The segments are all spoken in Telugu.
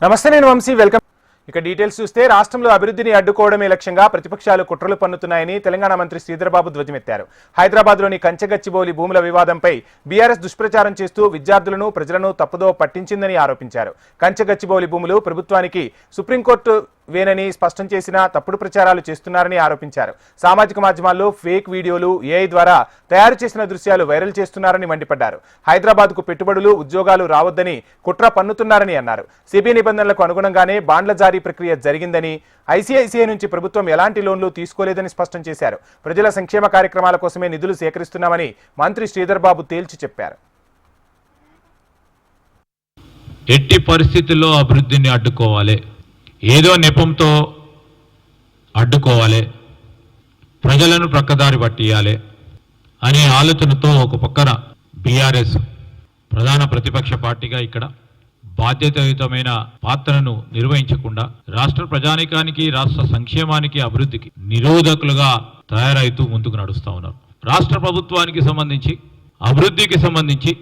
నమస్తే, నేను వంశీ. వెల్కమ్. ఇక డీటెయిల్స్ చూస్తే రాష్ట్రంలో అభివృద్ధిని అడ్డుకోవడమే లక్ష్యంగా ప్రతిపక్షాలు కుట్రలు పన్నుతున్నాయని తెలంగాణ మంత్రి శ్రీధర్బాబు ధ్వజమెత్తారు. హైదరాబాద్లోని కంచెగచ్చిబౌలి భూముల వివాదంపై బీఆర్ఎస్ దుష్ప్రచారం చేస్తూ విద్యార్థులను ప్రజలను తప్పుదో పట్టించిందని ఆరోపించారు. కంచెగచ్చిబౌలి భూములు ప్రభుత్వానికి సుప్రీంకోర్టు వేనని స్పష్టం చేసినా తప్పుడు ప్రచారాలు చేస్తున్నారని ఆరోపించారు. సామాజిక మాధ్యమాల్లో ఫేక్ వీడియోలు, ఏఐ ద్వారా తయారు చేసిన దృశ్యాలు వైరల్ చేస్తున్నారని మండిపడ్డారు. హైదరాబాద్కు పెట్టుబడులు, ఉద్యోగాలు రావద్దని కుట్ర పన్నుతున్నారని అన్నారు. సిబిఐ నిబంధనలకు అనుగుణంగానే బాండ్ల జారీ ప్రక్రియ జరిగిందని, ఐసీఐసీఐ నుంచి ప్రభుత్వం ఎలాంటి లోన్లు తీసుకోలేదని స్పష్టం చేశారు. ప్రజల సంక్షేమ కార్యక్రమాల కోసమే నిధులు సేకరిస్తున్నామని మంత్రి శ్రీధర్బాబు తేల్చి చెప్పారు. ఎట్టి పరిస్థితుల్లో అభివృద్ధిని అడ్డుకోవాలి, ఏదో నెపంతో అడ్డుకోవాలి, ప్రజలను ప్రక్కదారి పట్టియాలి అనే ఆలోచనతో ఒక పక్కన బీఆర్ఎస్ ప్రధాన ప్రతిపక్ష పార్టీగా ఇక్కడ బాధ్యతాయుతమైన పాత్రను నిర్వహించకుండా రాష్ట్ర ప్రజానికానికి, రాష్ట్ర సంక్షేమానికి, అభివృద్ధికి నిరోధకులుగా తయారైతూ ముందుకు నడుస్తూ ఉన్నారు. రాష్ట్ర ప్రభుత్వానికి సంబంధించి, అభివృద్ధికి సంబంధించి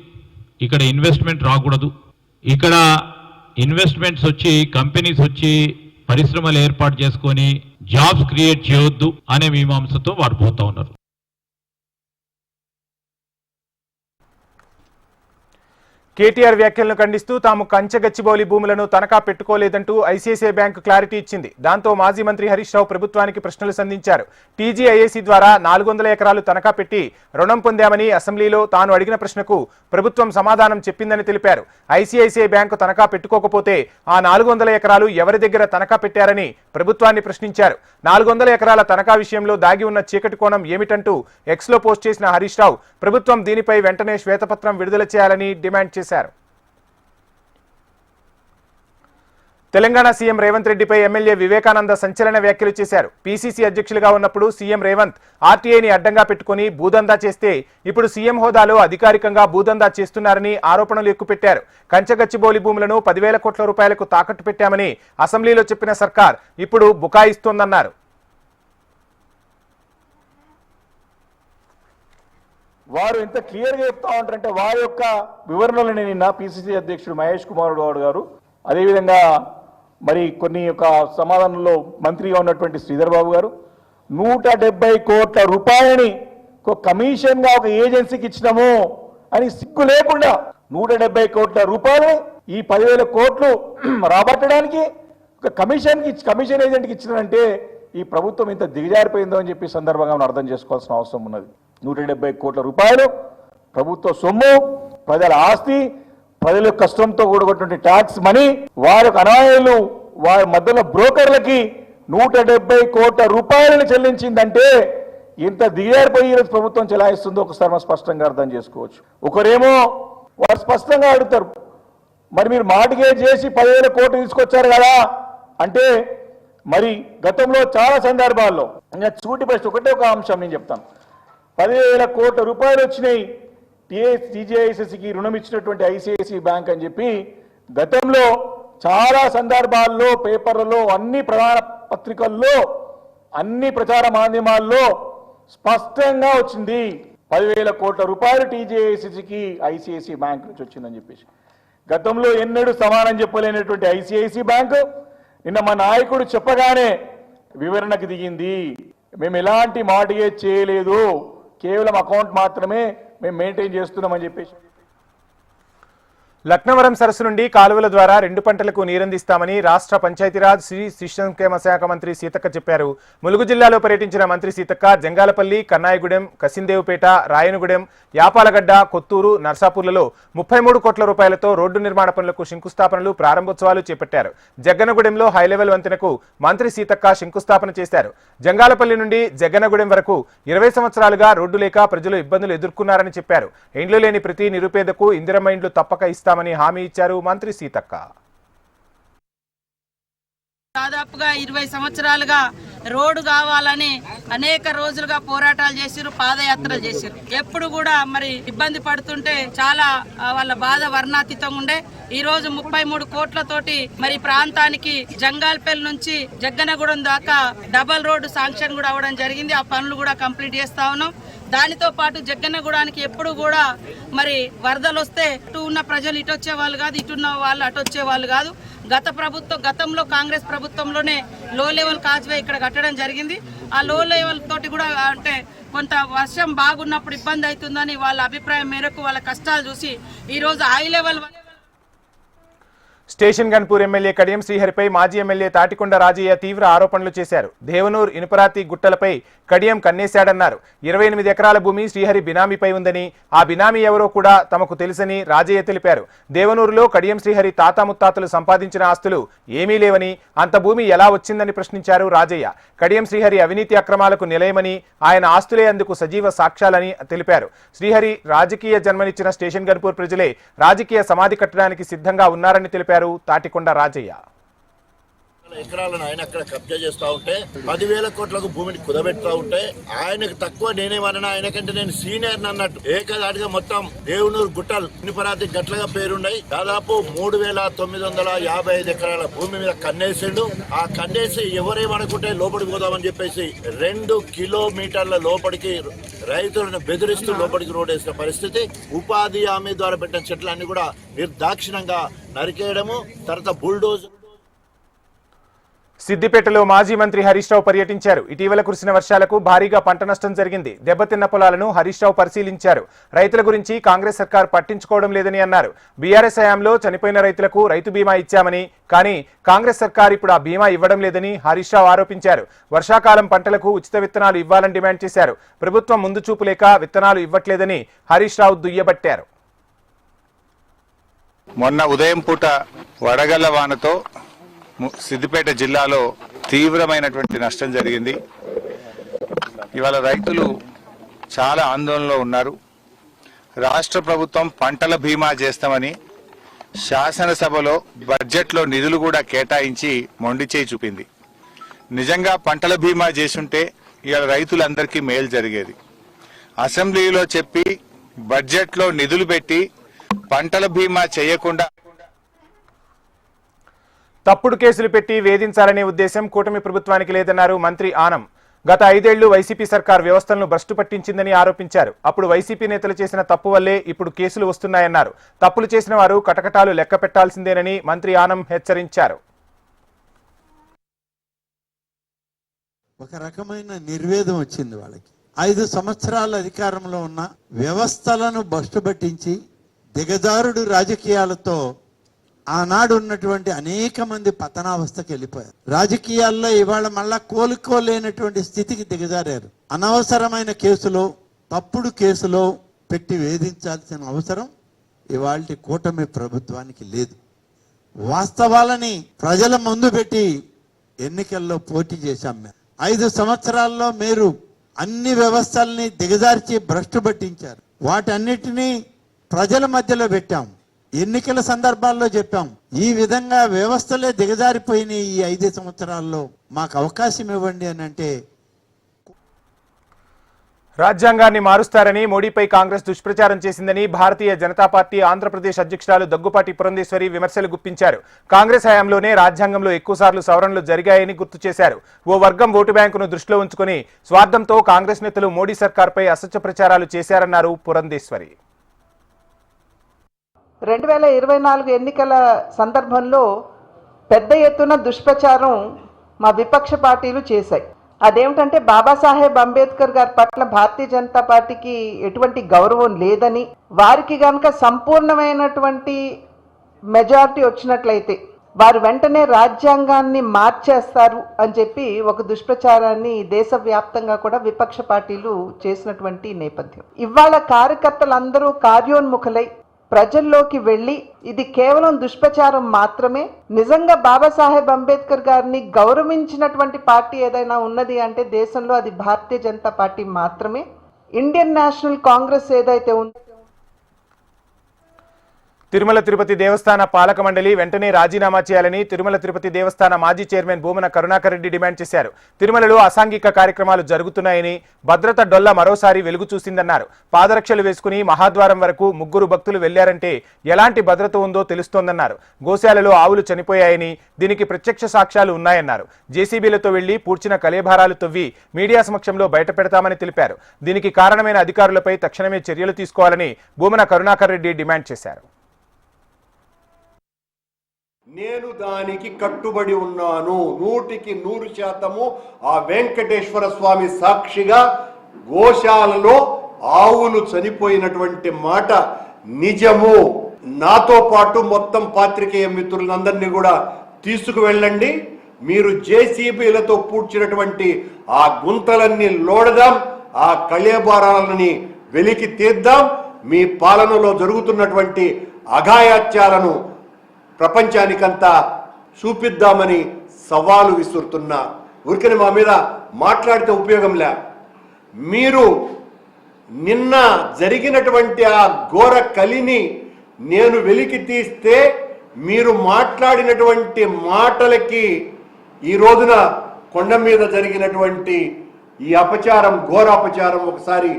ఇక్కడ ఇన్వెస్ట్మెంట్ రాకూడదు, ఇక్కడ ఇన్వెస్ట్మెంట్స్ వచ్చి కంపెనీస్ వచ్చి పరిశ్రమలు ఏర్పాటు చేసుకొని జాబ్స్ క్రియేట్ చేయొద్దు అనే మీమాంసతో వారు పోతా ఉన్నారు. కేటీఆర్ వ్యాఖ్యలను ఖండిస్తూ తాము కంచెగచ్చిబౌలి భూములను తనఖా పెట్టుకోలేదంటూ ఐసీఐసీఐ బ్యాంకు క్లారిటీ ఇచ్చింది. దాంతో మాజీ మంత్రి హరీష్ రావు ప్రభుత్వానికి ప్రశ్నలు సంధించారు. టీజీఐఏసీ ద్వారా 400 ఎకరాలు తనఖా పెట్టి రుణం పొందామని అసెంబ్లీలో తాను అడిగిన ప్రశ్నకు ప్రభుత్వం సమాధానం చెప్పిందని తెలిపారు. ఐసీఐసీఐ బ్యాంకు తనఖా పెట్టుకోకపోతే ఆ 400 ఎకరాలు ఎవరి దగ్గర తనఖా పెట్టారని ప్రభుత్వాన్ని ప్రశ్నించారు. 400 ఎకరాల తనఖా విషయంలో దాగి ఉన్న చీకటి కోణం ఏమిటంటూ ఎక్స్లో పోస్ట్ చేసిన హరీష్ రావు ప్రభుత్వం దీనిపై వెంటనే శ్వేతపత్రం విడుదల చేయాలని డిమాండ్ చేశారు. తెలంగాణ సీఎం రేవంత్ రెడ్డిపై ఎమ్మెల్యే వివేకానంద సంచలన వ్యాఖ్యలు చేశారు. పీసీసీ అధ్యక్షులుగా ఉన్నప్పుడు సీఎం రేవంత్ ఆర్టీఐని అడ్డంగా పెట్టుకుని భూదందా చేస్తే ఇప్పుడు సీఎం హోదాలో అధికారికంగా భూదందా చేస్తున్నారని ఆరోపణలు ఎక్కుపెట్టారు. కంచెగచ్చిబౌలి భూములను 10,000 కోట్ల రూపాయలకు తాకట్టు పెట్టామని అసెంబ్లీలో చెప్పిన సర్కార్ ఇప్పుడు బుకాయిస్తోందన్నారు. వారు ఎంత క్లియర్గా చెప్తా ఉంటారంటే వారి యొక్క వివరణలని నిన్న పీసీసీ అధ్యక్షుడు మహేష్ కుమార్ గౌడ్ గారు, అదేవిధంగా మరి కొన్ని యొక్క సమాధానంలో మంత్రిగా ఉన్నటువంటి శ్రీధర్ బాబు గారు 170 కోట్ల రూపాయలని ఒక కమిషన్గా ఒక ఏజెన్సీకి ఇచ్చినాము అని సిగ్గు లేకుండా 170 కోట్ల రూపాయలని ఈ 10,000 కోట్లు రాబట్టడానికి ఒక కమిషన్ ఏజెంట్కి ఇచ్చినారంటే ఈ ప్రభుత్వం ఇంత దిగజారిపోయిందో అని చెప్పి సందర్భంగా మనం అర్థం చేసుకోవాల్సిన అవసరం ఉన్నది. 170 కోట్ల రూపాయలు ప్రభుత్వ సొమ్ము, ప్రజల ఆస్తి, ప్రజల కష్టంతో కూడుకున్నటువంటి ట్యాక్స్ మనీ, వారి అనాయాలు, వారి మధ్యలో బ్రోకర్లకి 170 కోట్ల రూపాయలను చెల్లించిందంటే ఇంత దిగజారిపోయి ఈరోజు ప్రభుత్వం చెలాయిస్తుందో ఒకసారి మనం స్పష్టంగా అర్థం చేసుకోవచ్చు. ఒకరేమో వారు స్పష్టంగా అడుగుతారు, మరి మీరు మార్టిగేజ్ చేసి 10,000 కోట్లు తీసుకొచ్చారు కదా అంటే, మరి గతంలో చాలా సందర్భాల్లో ఇంకా చూటి పరిస్థితి ఒకటే ఒక అంశం నేను చెప్తాను. 10,000 కోట్ల రూపాయలు వచ్చినాయి టీజీఐసీకి రుణం ఇచ్చినటువంటి ఐసీఐసీ బ్యాంక్ అని చెప్పి గతంలో చాలా సందర్భాల్లో పేపర్లలో, అన్ని ప్రధాన పత్రికల్లో, అన్ని ప్రచార మాధ్యమాల్లో స్పష్టంగా వచ్చింది 10,000 కోట్ల రూపాయలు టీజీఐసీకి ఐసీఐసీ బ్యాంక్ నుంచి వచ్చిందని చెప్పేసి. గతంలో ఎన్నడూ సమానం చెప్పలేనటువంటి ఐసీఐసీ బ్యాంకు నిన్న మా నాయకుడు చెప్పగానే వివరణకు దిగింది. మేము ఎలాంటి మార్టిగేజ్ చేయలేదు, కేవలం అకౌంట్ మాత్రమే మేము మెయింటైన్ చేస్తున్నామని చెప్పేసి. లక్నవరం సరస్సు నుండి కాలువల ద్వారా 2 పంటలకు నీరందిస్తామని రాష్ట్ర పంచాయతీరాజ్, శిశు సంక్షేమ శాఖ మంత్రి సీతక్క చెప్పారు. ములుగు జిల్లాలో పర్యటించిన మంత్రి సీతక్క జంగాలపల్లి, కన్నాయగూడెం, కసిందేవుపేట, రాయనగూడెం, యాపాలగడ్డ, కొత్తూరు, నర్సాపూర్లలో 33 కోట్ల రూపాయలతో రోడ్డు నిర్మాణ పనులకు శంకుస్థాపనలు, ప్రారంభోత్సవాలు చేపట్టారు. జగ్గనగూడెంలో హైలెవెల్ వంతెనకు మంత్రి సీతక్క శంకుస్థాపన చేశారు. జంగాలపల్లి నుండి జగ్గనగూడెం వరకు 20 సంవత్సరాలుగా రోడ్డు లేక ప్రజలు ఇబ్బందులు ఎదుర్కొన్నారని చెప్పారు. ఇండ్లు లేని ప్రతి నిరుపేదకు ఇందిరమ్మ ఇండ్లు తప్పక ఇస్తామని హామీ ఇచ్చారు మంత్రి సీతక్క. దాదాపుగా 20 సంవత్సరాలుగా రోడ్డు కావాలని అనేక రోజులుగా పోరాటాలు చేసిరు, పాదయాత్రలు చేసిరు. ఎప్పుడు కూడా మరి ఇబ్బంది పడుతుంటే చాలా వాళ్ళ బాధ వర్ణాతీతంగా ఉండే. ఈ రోజు 33 కోట్లతోటి మరి ప్రాంతానికి జంగాల్పల్లి నుంచి జగ్గనగూడెం దాకా డబల్ రోడ్డు శాంక్షన్ కూడా అవ్వడం జరిగింది. ఆ పనులు కూడా కంప్లీట్ చేస్తా ఉన్నాం. దానితో పాటు జగ్గన్నగూడానికి ఎప్పుడు కూడా మరి వరదలు వస్తే ఇటు ఉన్న ప్రజలు ఇటు వచ్చే వాళ్ళు కాదు, ఇటున్న వాళ్ళు అటు వచ్చే వాళ్ళు కాదు. గతంలో కాంగ్రెస్ ప్రభుత్వంలోనే లో లెవెల్ కాజ్వే ఇక్కడ కట్టడం జరిగింది. ఆ లో లెవెల్ తోటి కూడా అంటే కొంత వర్షం బాగున్నప్పుడు ఇబ్బంది అవుతుందని వాళ్ళ అభిప్రాయం మేరకు వాళ్ళ కష్టాలు చూసి ఈరోజు high level Station Ghanpur MLA Kadiyam శ్రీహరిపై మాజీ ఎమ్మెల్యే తాటికొండ రాజయ్య తీవ్ర ఆరోపణలు చేశారు. దేవనూర్ ఇనుపరాతి గుట్టలపై కడియం కన్నేశాడన్నారు. 28 ఎకరాల భూమి శ్రీహరి బినామీపై ఉందని, ఆ బినామీ ఎవరో కూడా తమకు తెలుసని రాజయ్య తెలిపారు. దేవనూరులో కడియం శ్రీహరి తాత ముత్తాతలు సంపాదించిన ఆస్తులు ఏమీ లేవని, అంత భూమి ఎలా వచ్చిందని ప్రశ్నించారు రాజయ్య. కడియం శ్రీహరి అవినీతి అక్రమాలకు నిలయమని, ఆయన ఆస్తులే అందుకు సజీవ సాక్ష్యాలని తెలిపారు. శ్రీహరి రాజకీయ జన్మనిచ్చిన స్టేషన్ గన్పూర్ ప్రజలే రాజకీయ సమాధి కట్టడానికి సిద్ధంగా ఉన్నారని తెలిపారు తాటికొండ రాజయ్య. ఎకరాలను ఆయన అక్కడ కబ్జా చేస్తూ ఉంటే 10,000 కోట్లకు భూమిని కుదబెడతా ఉంటే ఆయనకు తక్కువ నేనేమన్నా, ఆయనకంటే నేను సీనియర్ అన్నట్టు ఏకదాటిగా మొత్తం దేవనూరు గుట్టలు ఇనుపరాతి గట్లగా పేరున్నాయి. దాదాపు 3,955 ఎకరాల భూమి మీద కన్నేసిండు. ఆ కన్నేసి ఎవరేమనుకుంటే లోపలికి పోదామని చెప్పేసి 2 కిలోమీటర్ల లోపలికి రైతులను బెదిరిస్తూ లోపలికి రోడ్ వేసిన పరిస్థితి. ఉపాధి హామీ ద్వారా పెట్టిన చెట్లన్నీ కూడా నిర్దాక్షిణంగా నరికేయడము, తర్వాత బుల్డోజ్. సిద్దిపేటలో మాజీ మంత్రి హరీష్ రావు పర్యటించారు. ఇటీవల కురిసిన వర్షాలకు భారీగా పంట నష్టం జరిగింది. దెబ్బతిన్న పొలాలను హరీష్ రావు పరిశీలించారు. రైతుల గురించి కాంగ్రెస్ సర్కార్ పట్టించుకోవడం లేదని అన్నారు. బీఆర్ఎస్ హయాంలో చనిపోయిన రైతులకు రైతు బీమా ఇచ్చామని, కానీ కాంగ్రెస్ సర్కార్ ఇప్పుడు ఆ బీమా ఇవ్వడం లేదని హరీష్ రావు ఆరోపించారు. వర్షాకాలం పంటలకు ఉచిత విత్తనాలు ఇవ్వాలని డిమాండ్ చేశారు. ప్రభుత్వం ముందు చూపు లేక విత్తనాలు ఇవ్వట్లేదని హరీష్ రావు దుయ్యబట్టారు. మొన్న ఉదయం పూట వడగళ్ల వానతో సిద్దిపేట జిల్లాలో తీవ్రమైనటువంటి నష్టం జరిగింది. ఇవాళ రైతులు చాలా ఆందోళనలో ఉన్నారు. రాష్ట్ర ప్రభుత్వం పంటల బీమా చేస్తామని శాసనసభలో బడ్జెట్లో నిధులు కూడా కేటాయించి మొండి చేయి చూపింది. నిజంగా పంటల బీమా చేసుంటే ఇవాళ రైతులందరికీ మేలు జరిగేది. అసెంబ్లీలో చెప్పి బడ్జెట్లో నిధులు పెట్టి పంటల బీమా చేయకుండా తప్పుడు కేసులు పెట్టి వేధించాలనే ఉద్దేశం కూటమి ప్రభుత్వానికి లేదన్నారు మంత్రి ఆనం. గత 5 ఏళ్లు వైసీపీ సర్కార్ వ్యవస్థలను భ్రష్టు పట్టించిందని ఆరోపించారు. అప్పుడు వైసీపీ నేతలు చేసిన తప్పు వల్లే ఇప్పుడు కేసులు వస్తున్నాయన్నారు. తప్పులు చేసిన వారు కటకటాలు లెక్క పెట్టాల్సిందేనని మంత్రి ఆనం హెచ్చరించారు. ఒక రకమైన నిర్వేదం వచ్చింది వాళ్ళకి. 5 సంవత్సరాల అధికారంలో ఉన్న వ్యవస్థలను భ్రష్టు పట్టించి దిగజారుడు రాజకీయాలతో ఆనాడు ఉన్నటువంటి అనేక మంది పతనావస్థకి వెళ్ళిపోయారు. రాజకీయాల్లో ఇవాళ మళ్ళా కోలుకోలేనటువంటి స్థితికి దిగజారారు. అనవసరమైన కేసులో, తప్పుడు కేసులో పెట్టి వేధించాల్సిన అవసరం ఇవాళ కూటమి ప్రభుత్వానికి లేదు. వాస్తవాలని ప్రజల ముందు పెట్టి ఎన్నికల్లో పోటీ చేశాం. 5 సంవత్సరాల్లో మీరు అన్ని వ్యవస్థల్ని దిగజార్చి భ్రష్టు పట్టించారు. వాటన్నిటినీ ప్రజల మధ్యలో పెట్టాం. ఎన్నికల సందర్భాల్లో చెప్పాం, ఈ విధంగా వ్యవస్థలే దిగజారిపోయినాయి. ఈ 5 సంవత్సరాల్లో మాకు అవకాశం ఇవ్వండి అని అంటే రాజ్యాంగాన్ని మారుస్తారని మోడీపై కాంగ్రెస్ దుష్ప్రచారం చేసిందని భారతీయ జనతా పార్టీ ఆంధ్రప్రదేశ్ అధ్యక్షురాలు దగ్గుపాటి పురంధేశ్వరి విమర్శలు గుప్పించారు. కాంగ్రెస్ హయాంలోనే రాజ్యాంగంలో ఎక్కువసార్లు సవరణలు జరిగాయని గుర్తు చేశారు. ఓ వర్గం ఓటు బ్యాంకును దృష్టిలో ఉంచుకుని స్వార్థంతో కాంగ్రెస్ నేతలు మోడీ సర్కార్పై అసత్య ప్రచారాలు చేశారన్నారు పురంధేశ్వరి. 2024 ఎన్నికల సందర్భంలో పెద్ద ఎత్తున దుష్ప్రచారం మా విపక్ష పార్టీలు చేశాయి. అదేమిటంటే బాబాసాహెబ్ అంబేద్కర్ గారి పట్ల భారతీయ జనతా పార్టీకి ఎటువంటి గౌరవం లేదని, వారికి కనుక సంపూర్ణమైనటువంటి మెజారిటీ వచ్చినట్లయితే వారు వెంటనే రాజ్యాంగాన్ని మార్చేస్తారు అని చెప్పి ఒక దుష్ప్రచారాన్ని దేశవ్యాప్తంగా కూడా విపక్ష పార్టీలు చేసినటువంటి నేపథ్యం. ఇవాళ కార్యకర్తలందరూ కార్యోన్ముఖులై ప్రజల్లోకి వెళ్ళి ఇది కేవలం దుష్ప్రచారం మాత్రమే, నిజంగా బాబాసాహెబ్ అంబేద్కర్ గారిని గౌరవించినటువంటి పార్టీ ఏదైనా ఉన్నది అంటే దేశంలో అది భారతీయ జనతా పార్టీ మాత్రమే. ఇండియన్ నేషనల్ కాంగ్రెస్ ఏదైతే ఉందో తిరుమల తిరుపతి దేవస్థాన పాలక మండలి వెంటనే రాజీనామా చేయాలని తిరుమల తిరుపతి దేవస్థాన మాజీ చైర్మన్ భూమన కరుణాకర్ రెడ్డి డిమాండ్ చేశారు. తిరుమలలో అసాంఘిక కార్యక్రమాలు జరుగుతున్నాయని, భద్రత డొల్ల మరోసారి వెలుగు చూసిందన్నారు. పాదరక్షలు వేసుకుని మహాద్వారం వరకు 3 భక్తులు వెళ్లారంటే ఎలాంటి భద్రత ఉందో తెలుస్తోందన్నారు. గోశాలలో ఆవులు చనిపోయాయని, దీనికి ప్రత్యక్ష సాక్ష్యాలు ఉన్నాయన్నారు. జేసీబీలతో వెళ్లి పూడ్చిన కలేభారాలు తవ్వి మీడియా సమక్షంలో బయటపెడతామని తెలిపారు. దీనికి కారణమైన అధికారులపై తక్షణమే చర్యలు తీసుకోవాలని భూమన కరుణాకర్ రెడ్డి డిమాండ్ చేశారు. నేను దానికి కట్టుబడి ఉన్నాను. 100% ఆ వెంకటేశ్వర స్వామి సాక్షిగా గోశాలలో ఆవులు చనిపోయినటువంటి మాట నిజము. నాతో పాటు మొత్తం పాత్రికేయ మిత్రులందరినీ కూడా తీసుకువెళ్ళండి. మీరు జేసీబీలతో పూడ్చినటువంటి ఆ గుంతలన్నీ లోడదాం, ఆ కళేబారాలని వెలికి తీద్దాం. మీ పాలనలో జరుగుతున్నటువంటి అఘాయాత్యాలను ప్రపంచానికంతా చూపిద్దామని సవాలు విసురుతున్నా. ఊరికని మా మీద మాట్లాడితే ఉపయోగంలే. మీరు నిన్న జరిగినటువంటి ఆ ఘోర కలిని నేను వెలికి తీస్తే మీరు మాట్లాడినటువంటి మాటలకి ఈ రోజున కొండ మీద జరిగినటువంటి ఈ అపచారం, ఘోర అపచారం ఒకసారి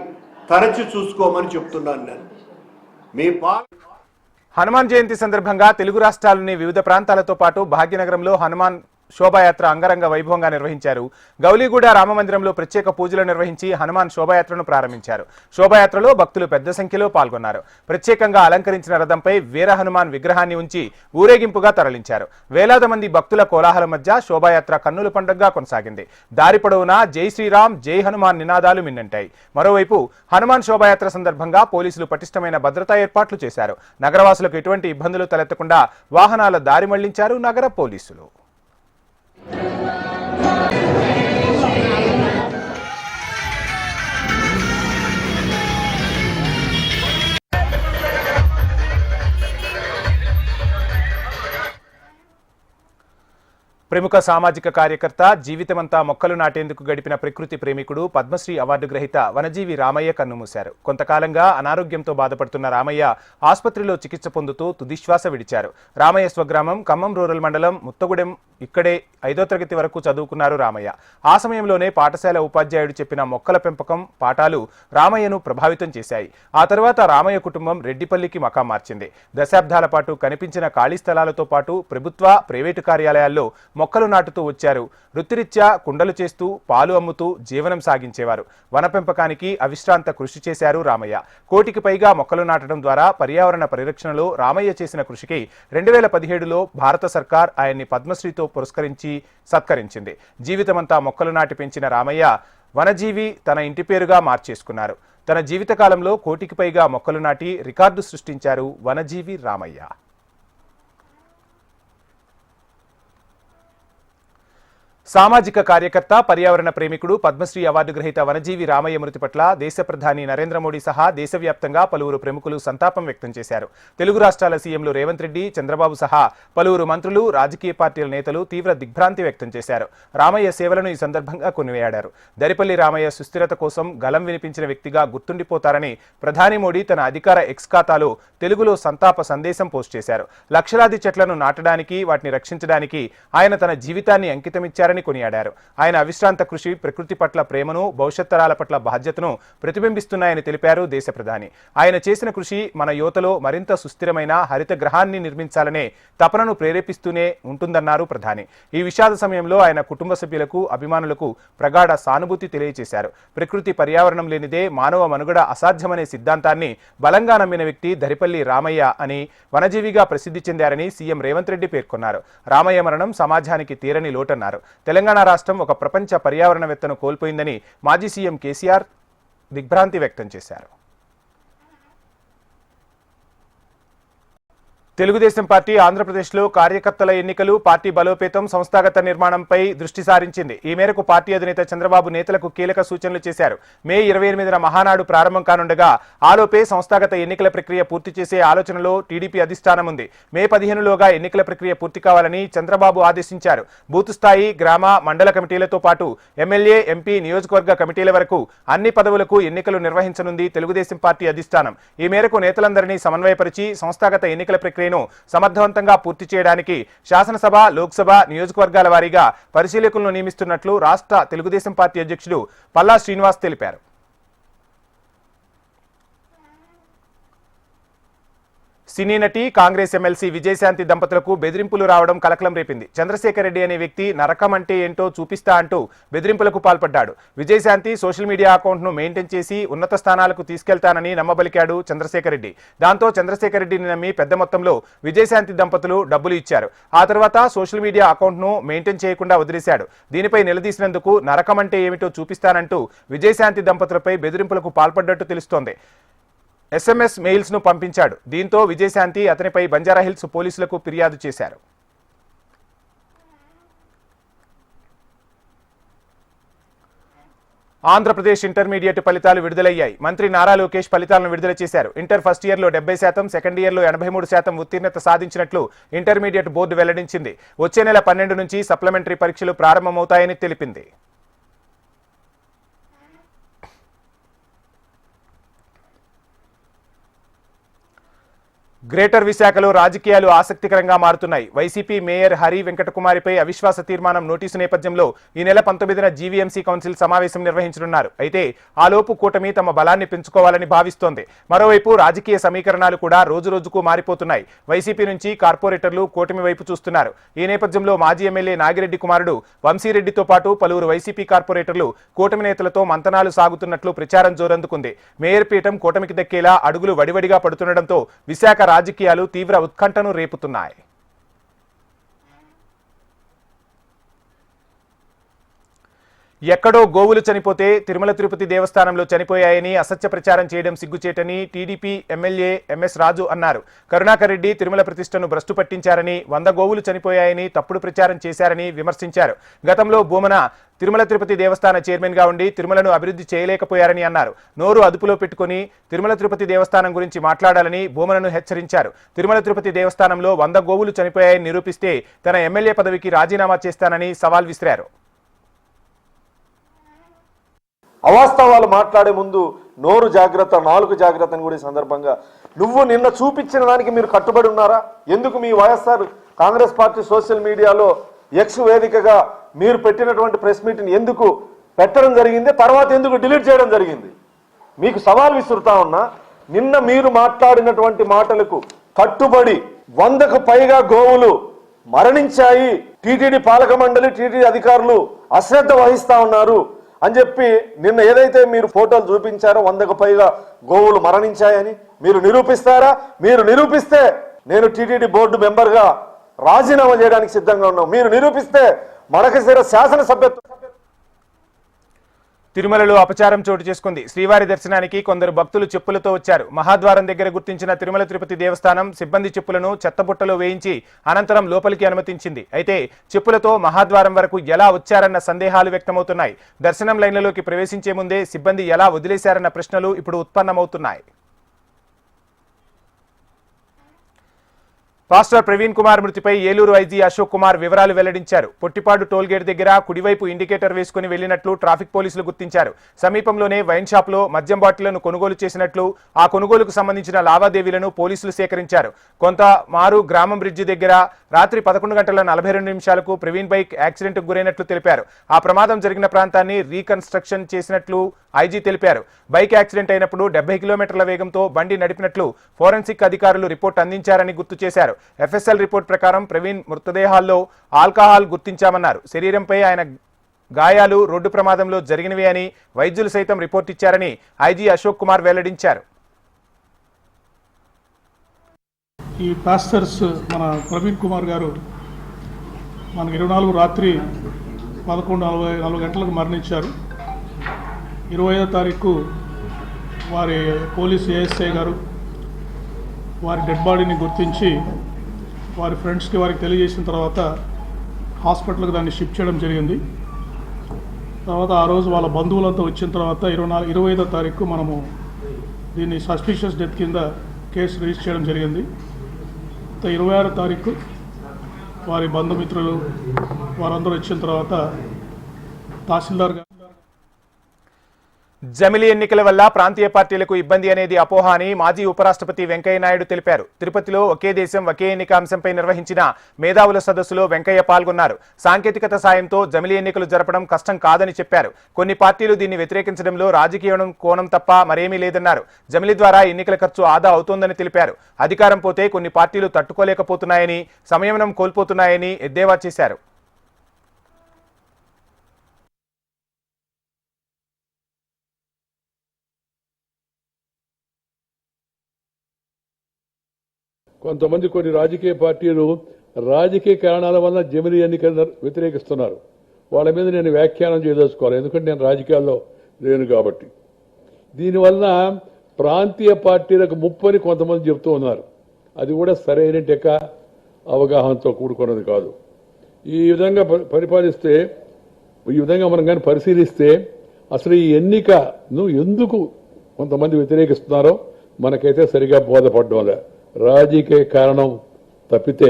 తరచి చూసుకోమని చెప్తున్నాను. నేను మీ హనుమాన్ జయంతి సందర్భంగా తెలుగు రాష్ట్రాల్లోని వివిధ ప్రాంతాలతో పాటు భాగ్యనగరంలో హనుమాన్ శోభాయాత్ర అంగరంగ వైభవంగా నిర్వహించారు. గౌలీగూడ రామమందిరంలో ప్రత్యేక పూజలు నిర్వహించి హనుమాన్ శోభాయాత్రను ప్రారంభించారు. శోభాయాత్రలో భక్తులు పెద్ద సంఖ్యలో పాల్గొన్నారు. ప్రత్యేకంగా అలంకరించిన రథంపై వీర హనుమాన్ విగ్రహాన్ని ఉంచి ఊరేగింపుగా తరలించారు. వేలాది మంది భక్తుల కోలాహలం మధ్య శోభాయాత్ర కన్నుల పండుగగా కొనసాగింది. దారి పొడవునా జై శ్రీరామ్, జై హనుమాన్ నినాదాలు మిన్నంటాయి. మరోవైపు హనుమాన్ శోభాయాత్ర సందర్భంగా పోలీసులు పటిష్టమైన భద్రతా ఏర్పాట్లు చేశారు. నగరవాసులకు ఎటువంటి ఇబ్బందులు తలెత్తకుండా వాహనాల దారి మళ్లించారు నగర పోలీసులు. ప్రముఖ సామాజిక కార్యకర్త, జీవితమంతా మొక్కలు నాటేందుకు గడిపిన ప్రకృతి ప్రేమికుడు, పద్మశ్రీ అవార్డు గ్రహీత వనజీవి రామయ్య కన్నుమూశారు. కొంతకాలంగా అనారోగ్యంతో బాధపడుతున్న రామయ్య ఆసుపత్రిలో చికిత్స పొందుతూ తుదిశ్వాస విడిచారు. రామయ్య స్వగ్రామం ఖమ్మం రూరల్ మండలం ముత్తగూడెం. ఇక్కడే 5వ తరగతి వరకు చదువుకున్నారు రామయ్య. ఆ సమయంలోనే పాఠశాల ఉపాధ్యాయుడు చెప్పిన మొక్కల పెంపకం పాఠాలు రామయ్యను ప్రభావితం చేశాయి. ఆ తర్వాత రామయ్య కుటుంబం రెడ్డిపల్లికి మకాం మార్చింది. దశాబ్దాల పాటు కనిపించిన ఖాళీ స్థలాలతో పాటు ప్రభుత్వ, ప్రైవేటు కార్యాలయాల్లో మొక్కలు నాటుతూ వచ్చారు. వృత్తిరీత్యా కుండలు చేస్తూ, పాలు అమ్ముతూ జీవనం సాగించేవారు. వన పెంపకానికి అవిశ్రాంత కృషి చేశారు రామయ్య. 1 కోటికి పైగా మొక్కలు నాటడం ద్వారా పర్యావరణ పరిరక్షణలో రామయ్య చేసిన కృషికి 2017లో భారత సర్కార్ ఆయన్ని పద్మశ్రీతో పురస్కరించి సత్కరించింది. జీవితమంతా మొక్కలు నాటి పెంచిన రామయ్య వనజీవి తన ఇంటి పేరుగా మార్చేసుకున్నారు. తన జీవితకాలంలో 1 కోటికి పైగా మొక్కలు నాటి రికార్డు సృష్టించారు వనజీవి రామయ్య. సామాజిక కార్యకర్త, పర్యావరణ ప్రేమికుడు, పద్మశ్రీ అవార్డు గ్రహీత వనజీవి రామయ్య మృతి పట్ల దేశ ప్రధాని నరేంద్ర మోడీ సహా దేశవ్యాప్తంగా పలువురు ప్రముఖులు సంతాపం వ్యక్తం చేశారు. తెలుగు రాష్ట్రాల సీఎంలు రేవంత్ రెడ్డి, చంద్రబాబు సహా పలువురు మంత్రులు, రాజకీయ పార్టీల నేతలు తీవ్ర దిగ్భ్రాంతి వ్యక్తం చేశారు. రామయ్య సేవలను ఈ సందర్భంగా కొనియాడారు. దరిపల్లి రామయ్య సుస్థిరత కోసం గలం వినిపించిన వ్యక్తిగా గుర్తుండిపోతారని ప్రధాని మోడీ తన అధికార ఎక్స్ ఖాతాలో తెలుగులో సంతాప సందేశం పోస్ట్ చేశారు. లక్షలాది చెట్లను నాటడానికి, వాటిని రక్షించడానికి ఆయన తన జీవితాన్ని అంకితమిచ్చారని కొనియాడారు. ఆయన అవిశ్రాంత కృషి ప్రకృతి పట్ల ప్రేమను, భవిష్యత్ తరాల పట్ల బాధ్యతను ప్రతిబింబిస్తున్నాయని తెలిపారు దేశ ప్రధాని. ఆయన చేసిన కృషి మన యువతలో మరింత సుస్థిరమైన హరిత గ్రహాన్ని నిర్మించాలనే తపనను ప్రేరేపిస్తూనే ఉంటుందన్నారు ప్రధాని. ఈ విషాద సమయంలో ఆయన కుటుంబ సభ్యులకు, అభిమానులకు ప్రగాఢ సానుభూతి తెలియజేశారు. ప్రకృతి, పర్యావరణం లేనిదే మానవ మనుగడ అసాధ్యమనే సిద్ధాంతాన్ని బలంగా నమ్మిన వ్యక్తి దరిపల్లి రామయ్య అని వనజీవిగా ప్రసిద్ధి చెందారని సీఎం రేవంత్ రెడ్డి పేర్కొన్నారు. రామయ్య మరణం సమాజానికి తీరని లోటన్నారు. తెలంగాణ రాష్ట్రం ఒక ప్రపంచ పర్యావరణవేత్తను కోల్పోయిందని మాజీ సీఎం కేసీఆర్ దిగ్భ్రాంతి వ్యక్తం చేశారు. తెలుగుదేశం పార్టీ ఆంధ్రప్రదేశ్లో కార్యకర్తల ఎన్నికలు, పార్టీ బలోపేతం, సంస్థాగత నిర్మాణంపై దృష్టి సారించింది. ఈ మేరకు పార్టీ అధినేత చంద్రబాబు నేతలకు కీలక సూచనలు చేశారు. మే 28న మహానాడు ప్రారంభం కానుండగా ఆలోపే సంస్థాగత ఎన్నికల ప్రక్రియ పూర్తి చేసే ఆలోచనలో టీడీపీ అధిష్టానం ఉంది. మే 15లోగా ఎన్నికల ప్రక్రియ పూర్తి కావాలని చంద్రబాబు ఆదేశించారు. బూత్ స్థాయి, గ్రామ, మండల కమిటీలతో పాటు ఎమ్మెల్యే, ఎంపీ, నియోజకవర్గ కమిటీల వరకు అన్ని పదవులకు ఎన్నికలు నిర్వహించనుంది తెలుగుదేశం పార్టీ అధిష్టానం. ఈ మేరకు నేతలందరినీ సమన్వయపరిచి సంస్థాగత ఎన్నికల ప్రక్రియ సమర్థవంతంగా పూర్తి చేయడానికి శాసనసభ, లోక్సభ, నియోజకవర్గాల వారీగా పరిశీలకులను నియమిస్తున్నట్లు రాష్ట్ర తెలుగుదేశం పార్టీ అధ్యక్షుడు పల్లా శ్రీనివాస్ తెలిపారు. సినీ నటి, కాంగ్రెస్ ఎమ్మెల్సీ విజయశాంతి దంపతులకు బెదిరింపులు రావడం కలకలం రేపింది. చంద్రశేఖర్ రెడ్డి అనే వ్యక్తి నరకం అంటే ఏంటో చూపిస్తా అంటూ బెదిరింపులకు పాల్పడ్డాడు. విజయశాంతి సోషల్ మీడియా అకౌంట్ను మెయింటైన్ చేసి ఉన్నత స్థానాలకు తీసుకెళ్తానని నమ్మబలికాడు చంద్రశేఖర్ రెడ్డి. దాంతో చంద్రశేఖర్ రెడ్డిని నమ్మి పెద్ద మొత్తంలో విజయశాంతి దంపతులు డబ్బులు ఇచ్చారు. ఆ తర్వాత సోషల్ మీడియా అకౌంట్ను మెయింటైన్ చేయకుండా వదిలేశాడు. దీనిపై నిలదీసినందుకు నరకం అంటే ఏమిటో చూపిస్తానంటూ విజయశాంతి దంపతులపై బెదిరింపులకు పాల్పడ్డట్టు తెలుస్తోంది. SMS మెయిల్స్ ను పంపించాడు. దీంతో విజయశాంతి అతనిపై బంజారాహిల్స్ పోలీసులకు ఫిర్యాదు చేశారు. ఆంధ్రప్రదేశ్ ఇంటర్మీడియట్ ఫలితాలు విడుదలయ్యాయి. మంత్రి నారా లోకేష్ ఫలితాలను విడుదల చేశారు. ఇంటర్ ఫస్ట్ ఇయర్లో 70%, సెకండ్ ఇయర్లో 83% ఉత్తీర్ణత సాధించినట్లు ఇంటర్మీడియట్ బోర్డు వెల్లడించింది. వచ్చే నెల 12 నుంచి సప్లిమెంటరీ పరీక్షలు ప్రారంభమవుతాయని తెలిపింది. గ్రేటర్ విశాఖలో రాజకీయాలు ఆసక్తికరంగా మారుతున్నాయి. వైసీపీ మేయర్ హరి వెంకటకుమారిపై అవిశ్వాస తీర్మానం నోటీసు నేపథ్యంలో ఈ నెల 19న జీవీఎంసీ కౌన్సిల్ సమావేశం నిర్వహించనున్నారు. అయితే ఆలోపు కూటమి తమ బలాన్ని పెంచుకోవాలని భావిస్తోంది. మరోవైపు రాజకీయ సమీకరణాలు కూడా రోజురోజుకు మారిపోతున్నాయి. వైసీపీ నుంచి కార్పొరేటర్లు కూటమి వైపు చూస్తున్నారు. ఈ నేపథ్యంలో మాజీ ఎమ్మెల్యే నాగిరెడ్డి కుమారుడు వంశీరెడ్డితో పాటు పలువురు వైసీపీ కార్పొరేటర్లు కూటమి నేతలతో మంతనాలు సాగుతున్నట్లు ప్రచారం జోరందుకుంది. మేయర్ పీఠం కూటమికి దక్కేలా అడుగులు వడివడిగా పడుతుండటంతో విశాఖ రాజకీయాలు తీవ్ర ఉత్కంఠను రేపుతున్నాయి. ఎక్కడో గోవులు చనిపోతే తిరుమల తిరుపతి దేవస్థానంలో చనిపోయాయని అసత్య ప్రచారం చేయడం సిగ్గుచేటని టీడీపీ ఎమ్మెల్యే ఎంఎస్ రాజు అన్నారు. కరుణాకర్ రెడ్డి తిరుమల ప్రతిష్టను భ్రష్టు పట్టించారని, 100 గోవులు చనిపోయాయని తప్పుడు ప్రచారం చేశారని విమర్శించారు. గతంలో భూమన తిరుమల తిరుపతి దేవస్థాన చైర్మన్ గా ఉండి తిరుమలను అభివృద్ధి చేయలేకపోయారని అన్నారు. నోరు అదుపులో పెట్టుకుని తిరుమల తిరుపతి దేవస్థానం గురించి మాట్లాడాలని భూమనను హెచ్చరించారు. తిరుమల తిరుపతి దేవస్థానంలో 100 గోవులు చనిపోయాయని నిరూపిస్తే తన ఎమ్మెల్యే పదవికి రాజీనామా చేస్తానని సవాల్ విసిరారు. అవాస్తవాలు మాట్లాడే ముందు నోరు జాగ్రత్త, నాలుగు జాగ్రత్త అని కూడా ఈ సందర్భంగా నువ్వు నిన్న చూపించిన దానికి మీరు కట్టుబడి ఉన్నారా? ఎందుకు మీ వైఎస్ఆర్ కాంగ్రెస్ పార్టీ సోషల్ మీడియాలో ఎక్స్ వేదికగా మీరు పెట్టినటువంటి ప్రెస్ మీట్ని ఎందుకు పెట్టడం జరిగింది, తర్వాత ఎందుకు డిలీట్ చేయడం జరిగింది? మీకు సవాల్ విసురుతా ఉన్నా. నిన్న మీరు మాట్లాడినటువంటి మాటలకు కట్టుబడి 100కు పైగా గోవులు మరణించాయి, టీటీడీ పాలక మండలి, టీటీడీ అధికారులు అశ్రద్ధ వహిస్తా ఉన్నారు అని చెప్పి నిన్న ఏదైతే మీరు ఫోటోలు చూపించారో 100కు పైగా గోవులు మరణించాయని మీరు నిరూపిస్తారా? మీరు నిరూపిస్తే నేను టీటీడీ బోర్డు మెంబర్గా రాజీనామా చేయడానికి సిద్ధంగా ఉన్నాం. మీరు నిరూపిస్తే మడకశిర శాసనసభ్యత్వం. తిరుమలలో అపచారం చోటు చేసుకుంది. శ్రీవారి దర్శనానికి కొందరు భక్తులు చెప్పులతో వచ్చారు. మహాద్వారం దగ్గర గుర్తించిన తిరుమల తిరుపతి దేవస్థానం సిబ్బంది చెప్పులను చెత్తబుట్టలో వేయించి అనంతరం లోపలికి అనుమతించింది. అయితే చెప్పులతో మహాద్వారం వరకు ఎలా వచ్చారన్న సందేహాలు వ్యక్తమవుతున్నాయి. దర్శనం లైన్లలోకి ప్రవేశించే ముందే సిబ్బంది ఎలా వదిలేశారన్న ప్రశ్నలు ఇప్పుడు ఉత్పన్నమవుతున్నాయి. పాస్టర్ ప్రవీణ్ కుమార్ మృతిపై ఏలూరు ఐజీ అశోక్ కుమార్ వివరాలు వెల్లడించారు. పొట్టిపాడు టోల్గేట్ దగ్గర కుడివైపు ఇండికేటర్ వేసుకుని వెళ్లినట్లు ట్రాఫిక్ పోలీసులు గుర్తించారు. సమీపంలోనే వైన్ షాప్ లో మద్యం బాటిళ్లను కొనుగోలు చేసినట్లు, ఆ కొనుగోలుకు సంబంధించిన లావాదేవీలను పోలీసులు సేకరించారు. కొంత మారు గ్రామం బ్రిడ్జి దగ్గర రాత్రి 11:42 ప్రవీణ్ బైక్ యాక్సిడెంట్ కు గురైనట్లు తెలిపారు. ఆ ప్రమాదం జరిగిన ప్రాంతాన్ని రీకన్స్ట్రక్షన్ చేసినట్లు ఐజీ తెలిపారు. బైక్ యాక్సిడెంట్ అయినప్పుడు 70 కిలోమీటర్ల వేగంతో బండి నడిపినట్లు ఫోరెన్సిక్ అధికారులు రిపోర్ట్ అందించారని గుర్తు చేశారు. FSL రిపోర్ట్ ప్రకారం ప్రవీణ్ మృతదేహాల్లో ఆల్కహాల్ గుర్తించామన్నారు. శరీరంపై ఆయన గాయాలు రోడ్డు ప్రమాదంలో జరిగినవి అని వైద్యులు సైతం రిపోర్ట్ ఇచ్చారని ఐజీ అశోక్ కుమార్ వెల్లడించారు. ఈ పాస్టర్స్ మన ప్రవీణ్ కుమార్ గారు మనకు 24 రాత్రి 11:44 గంటలకు మరణించారు. 25వ తారీఖు వారి పోలీసు ASI గారు వారి డెడ్ బాడీని గుర్తించి వారి ఫ్రెండ్స్కి వారికి తెలియజేసిన తర్వాత హాస్పిటల్కి దాన్ని షిఫ్ట్ చేయడం జరిగింది. తర్వాత ఆ రోజు వాళ్ళ బంధువులంతా వచ్చిన తర్వాత 25వ తారీఖు మనము దీన్ని సస్పిషియస్ డెత్ కింద కేసు రిజిస్టర్ చేయడం జరిగింది. 26వ తారీఖు వారి బంధుమిత్రులు వారందరూ వచ్చిన తర్వాత తహసీల్దార్ గారు జమిలీ ఎన్నికల వల్ల ప్రాంతీయ పార్టీలకు ఇబ్బంది అనేది అపోహ అని మాజీ ఉపరాష్ట్రపతి వెంకయ్య నాయుడు తెలిపారు. తిరుపతిలో ఒకే దేశం ఒకే ఎన్నిక అంశంపై నిర్వహించిన మేధావుల సదస్సులో వెంకయ్య పాల్గొన్నారు. సాంకేతికత సాయంతో జమిలీ ఎన్నికలు జరపడం కష్టం కాదని చెప్పారు. కొన్ని పార్టీలు దీన్ని వ్యతిరేకించడంలో రాజకీయ కోణం తప్ప మరేమీ లేదన్నారు. జమిలీ ద్వారా ఎన్నికల ఖర్చు ఆదా అవుతోందని తెలిపారు. అధికారం పోతే కొన్ని పార్టీలు తట్టుకోలేకపోతున్నాయని, సంయమనం కోల్పోతున్నాయని ఎద్దేవా చేశారు. కొంతమంది కొన్ని రాజకీయ పార్టీలు రాజకీయ కారణాల వల్ల జమిలీ ఎన్నికలను వ్యతిరేకిస్తున్నారు. వాళ్ళ మీద నేను వ్యాఖ్యానం చేయదలుచుకోవాలి, ఎందుకంటే నేను రాజకీయాల్లో లేను కాబట్టి. దీనివల్ల ప్రాంతీయ పార్టీలకు ముప్పని కొంతమంది చెప్తూ ఉన్నారు. అది కూడా సరైన అవగాహనతో కూడుకున్నది కాదు. ఈ విధంగా పరిపాలిస్తే, ఈ విధంగా మనం కానీ పరిశీలిస్తే అసలు ఈ ఎన్నికను ఎందుకు కొంతమంది వ్యతిరేకిస్తున్నారో మనకైతే సరిగా బోధపడడం లే. రాజకీయ కారణం తప్పితే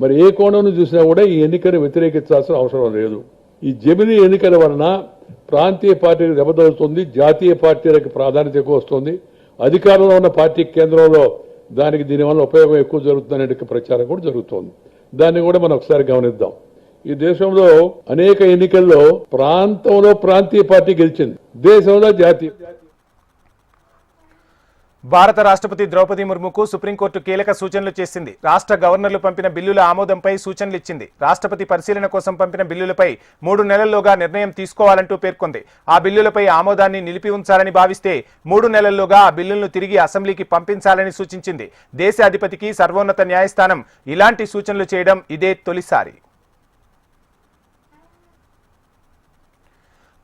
మరి ఏ కోణం చూసినా కూడా ఈ ఎన్నికను వ్యతిరేకించాల్సిన అవసరం లేదు. ఈ జమిలీ ఎన్నికల వలన ప్రాంతీయ పార్టీలకు దెబ్బతలుతుంది, జాతీయ పార్టీలకు ప్రాధాన్యత ఎక్కువ వస్తుంది, అధికారంలో ఉన్న పార్టీ కేంద్రంలో దానికి దీనివల్ల ఉపయోగం ఎక్కువ జరుగుతుందనే ప్రచారం కూడా జరుగుతోంది. దాన్ని కూడా మనం ఒకసారి గమనిద్దాం. ఈ దేశంలో అనేక ఎన్నికల్లో ప్రాంతంలో ప్రాంతీయ పార్టీ గెలిచింది, దేశంలో జాతీయ. భారత రాష్ట్రపతి ద్రౌపది ముర్ముకు సుప్రీంకోర్టు కీలక సూచనలు చేసింది. రాష్ట్ర గవర్నర్లు పంపిన బిల్లుల ఆమోదంపై సూచనలు ఇచ్చింది. రాష్ట్రపతి పరిశీలన కోసం పంపిన బిల్లులపై 3 నెలల్లోగా నిర్ణయం తీసుకోవాలంటూ పేర్కొంది. ఆ బిల్లులపై ఆమోదాన్ని నిలిపి ఉంచాలని భావిస్తే 3 నెలల్లోగా ఆ బిల్లులను తిరిగి అసెంబ్లీకి పంపించాలని సూచించింది. దేశ అధిపతికి సర్వోన్నత న్యాయస్థానం ఇలాంటి సూచనలు చేయడం ఇదే తొలిసారి.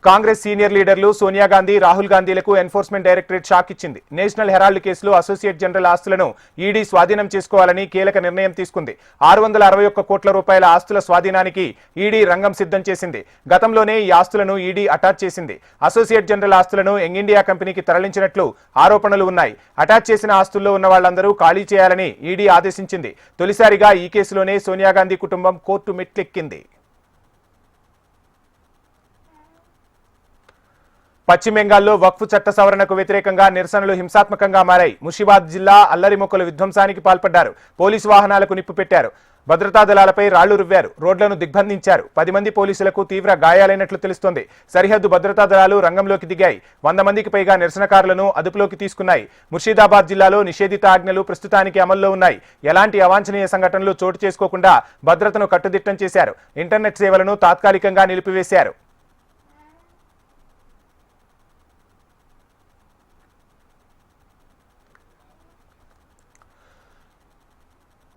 కాంగ్రెస్ సీనియర్ లీడర్లు సోనియా గాంధీ, రాహుల్ గాంధీలకు ఎన్ఫోర్స్మెంట్ డైరెక్టరేట్ షాక్ ఇచ్చింది. నేషనల్ హెరాల్డ్ కేసులో అసోసియేట్ జనరల్ ఆస్తులను ఈడీ స్వాధీనం చేసుకోవాలని కీలక నిర్ణయం తీసుకుంది. 661 కోట్ల రూపాయల ఆస్తుల స్వాధీనానికి ఈడీ రంగం సిద్ధం చేసింది. గతంలోనే ఈ ఆస్తులను ఈడీ అటాచ్ చేసింది. అసోసియేట్ జనరల్ ఆస్తులను యంగ్ ఇండియా కంపెనీకి తరలించినట్లు ఆరోపణలు ఉన్నాయి. అటాచ్ చేసిన ఆస్తుల్లో ఉన్న వాళ్లందరూ ఖాళీ చేయాలని ఈడీ ఆదేశించింది. తొలిసారిగా ఈ కేసులోనే సోనియా గాంధీ కుటుంబం కోర్టు మెట్లెక్కింది. పశ్చిమ బెంగాల్లో వక్ఫ్ చట్ట సవరణకు వ్యతిరేకంగా నిరసనలు హింసాత్మకంగా మారాయి. ముషిబాద్ జిల్లా అల్లరి మొక్కల విధ్వంసానికి పాల్పడ్డారు. పోలీసు వాహనాలకు నిప్పు పెట్టారు. భద్రతా దళాలపై రాళ్లు రువ్వారు. రోడ్లను దిగ్బంధించారు. 10 మంది పోలీసులకు తీవ్ర గాయాలైనట్లు తెలుస్తోంది. సరిహద్దు భద్రతా దళాలు రంగంలోకి దిగాయి. 100 మందికి పైగా నిరసనకారులను అదుపులోకి తీసుకున్నాయి. ముర్షిదాబాద్ జిల్లాలో నిషేధిత ఆజ్ఞలు ప్రస్తుతానికి అమల్లో ఉన్నాయి. ఎలాంటి అవాంఛనీయ సంఘటనలు చోటు చేసుకోకుండా భద్రతను కట్టుదిట్టం చేశారు. ఇంటర్నెట్ సేవలను తాత్కాలికంగా నిలిపివేశారు.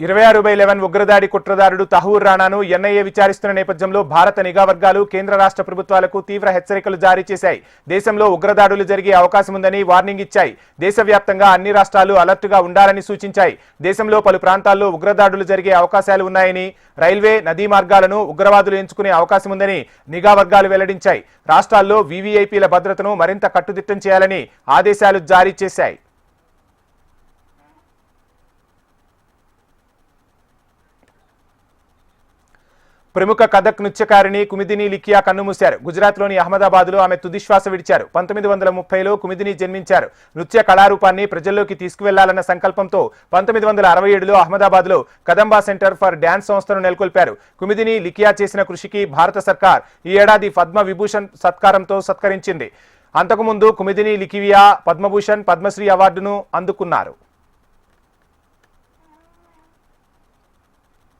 26/11 ఉగ్రదాడి కుట్రదారుడు తహూర్ రాణాను ఎన్ఐఏ విచారిస్తున్న నేపథ్యంలో భారత నిఘా వర్గాలు కేంద్ర రాష్ట్ర ప్రభుత్వాలకు తీవ్ర హెచ్చరికలు జారీ చేశాయి. దేశంలో ఉగ్రదాడులు జరిగే అవకాశం ఉందని వార్నింగ్ ఇచ్చాయి. దేశవ్యాప్తంగా అన్ని రాష్ట్రాలు అలర్ట్గా ఉండాలని సూచించాయి. దేశంలో పలు ప్రాంతాల్లో ఉగ్రదాడులు జరిగే అవకాశాలు ఉన్నాయని, రైల్వే, నదీ మార్గాలను ఉగ్రవాదులు ఎంచుకునే అవకాశం ఉందని నిఘా వర్గాలు వెల్లడించాయి. రాష్ట్రాల్లో వీవీఐపీల భద్రతను మరింత కట్టుదిట్టం చేయాలని ఆదేశాలు జారీ చేశాయి. ప్రముఖ కథక్ నృత్యకారిణి కుమిదిని లిఖియా కన్నుమూశారు. గుజరాత్లోని అహ్మదాబాద్లో ఆమె తుదిశ్వాస విడిచారు. 1930లో కుమిదిని జన్మించారు. నృత్య కళారూపాన్ని ప్రజల్లోకి తీసుకువెళ్లాలన్న సంకల్పంతో 1967లో అహ్మదాబాద్లో కదంబా సెంటర్ ఫర్ డ్యాన్స్ సంస్థను నెలకొల్పారు. కుమిదిని లిఖియా చేసిన కృషికి భారత సర్కార్ ఈ ఏడాది పద్మ విభూషణ్ సత్కారంతో సత్కరించింది. అంతకుముందు కుమిదిని లిఖియా పద్మభూషణ్, పద్మశ్రీ అవార్డును అందుకున్నారు.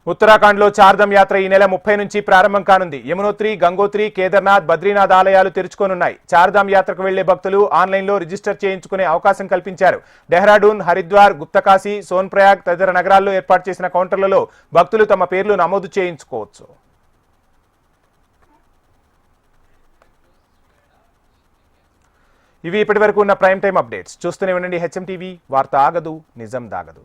ఉత్తరాఖండ్లో చార్ధామ్ యాత్ర ఈ నెల 30 నుంచి ప్రారంభం కానుంది. యమునోత్రి, గంగోత్రి, కేదార్నాథ్, బద్రీనాథ్ ఆలయాలు తెరుచుకోనున్నాయి. చార్ధామ్ యాత్రకు వెళ్లే భక్తులు ఆన్లైన్లో రిజిస్టర్ చేయించుకునే అవకాశం కల్పించారు. డెహ్రాడూన్, హరిద్వార్, గుప్తకాశీ, సోన్ప్రయాగ్ తదితర నగరాల్లో ఏర్పాటు చేసిన కౌంటర్లలో భక్తులు తమ పేర్లు నమోదు చేయించుకోవచ్చు. ఇవి ఇప్పటివరకు ఉన్న ప్రైమ్ టైం అప్డేట్స్. చూస్తూనే ఉండండి హెచ్ఎం టీవీ. వార్త ఆగదు, నిజం దాగదు.